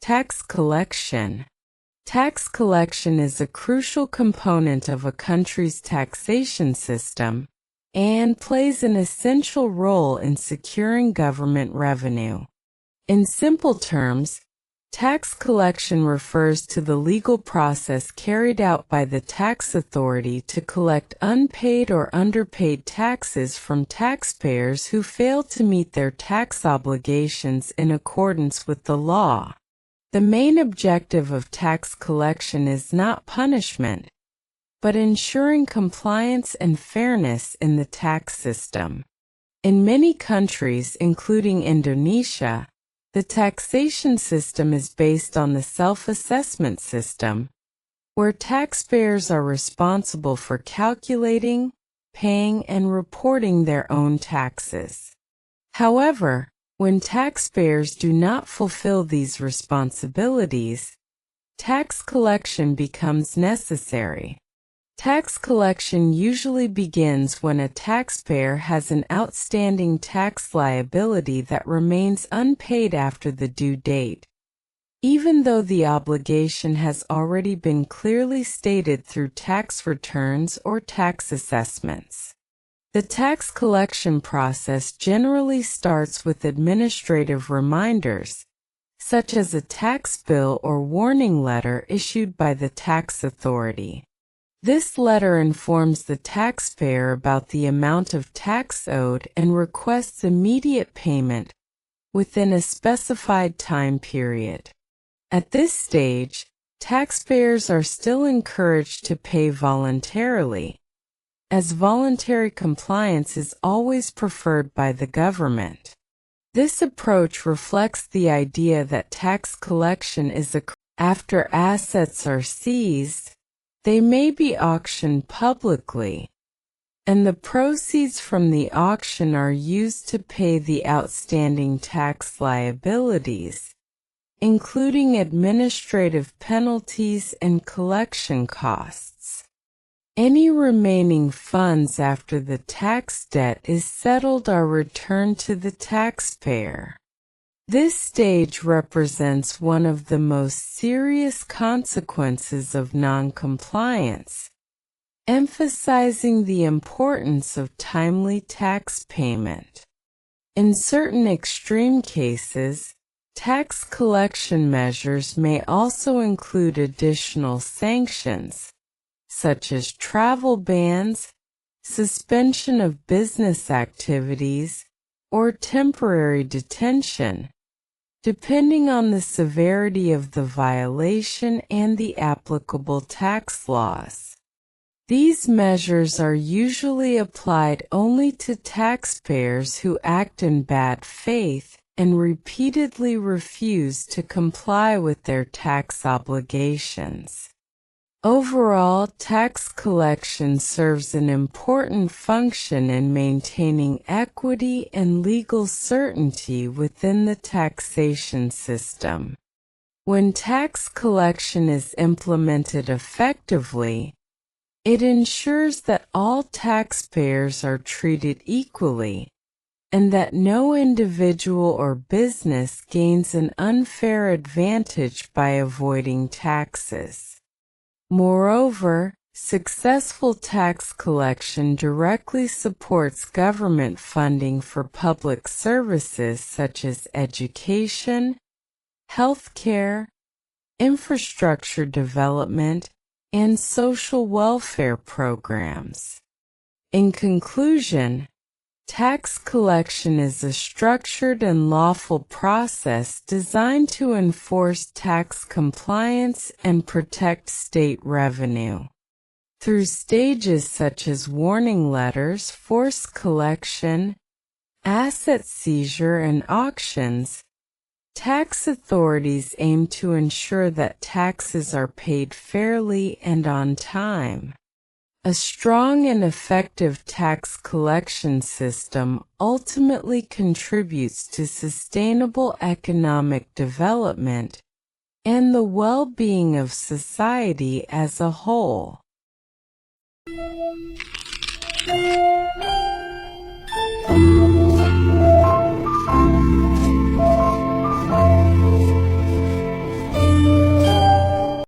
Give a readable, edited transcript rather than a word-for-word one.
Tax collection. Tax collection is a crucial component of a country's taxation system and plays an essential role in securing government revenue. In simple terms, tax collection refers to the legal process carried out by the tax authority to collect unpaid or underpaid taxes from taxpayers who fail to meet their tax obligations in accordance with the law. The main objective of tax collection is not punishment, but ensuring compliance and fairness in the tax system. In many countries, including Indonesia, the taxation system is based on the self-assessment system, where taxpayers are responsible for calculating, paying, and reporting their own taxes. However, when taxpayers do not fulfill these responsibilities, tax collection becomes necessary. Tax collection usually begins when a taxpayer has an outstanding tax liability that remains unpaid after the due date, even though the obligation has already been clearly stated through tax returns or tax assessments. The tax collection process generally starts with administrative reminders, such as a tax bill or warning letter issued by the tax authority. This letter informs the taxpayer about the amount of tax owed and requests immediate payment within a specified time period. At this stage, taxpayers are still encouraged to pay voluntarily, as voluntary compliance is always preferred by the government. This approach reflects the idea that tax collection is after assets are seized, they may be auctioned publicly, and the proceeds from the auction are used to pay the outstanding tax liabilities, including administrative penalties and collection costs. Any remaining funds after the tax debt is settled are returned to the taxpayer. This stage represents one of the most serious consequences of non-compliance, emphasizing the importance of timely tax payment. In certain extreme cases, tax collection measures may also include additional sanctions, such as travel bans, suspension of business activities, or temporary detention, depending on the severity of the violation and the applicable tax laws. These measures are usually applied only to taxpayers who act in bad faith and repeatedly refuse to comply with their tax obligations. Overall, tax collection serves an important function in maintaining equity and legal certainty within the taxation system. When tax collection is implemented effectively, it ensures that all taxpayers are treated equally, and that no individual or business gains an unfair advantage by avoiding taxes. Moreover, successful tax collection directly supports government funding for public services such as education, healthcare, infrastructure development, and social welfare programs. In conclusion, tax collection is a structured and lawful process designed to enforce tax compliance and protect state revenue. Through stages such as warning letters, forced collection, asset seizure, and auctions, tax authorities aim to ensure that taxes are paid fairly and on time. A strong and effective tax collection system ultimately contributes to sustainable economic development and the well-being of society as a whole.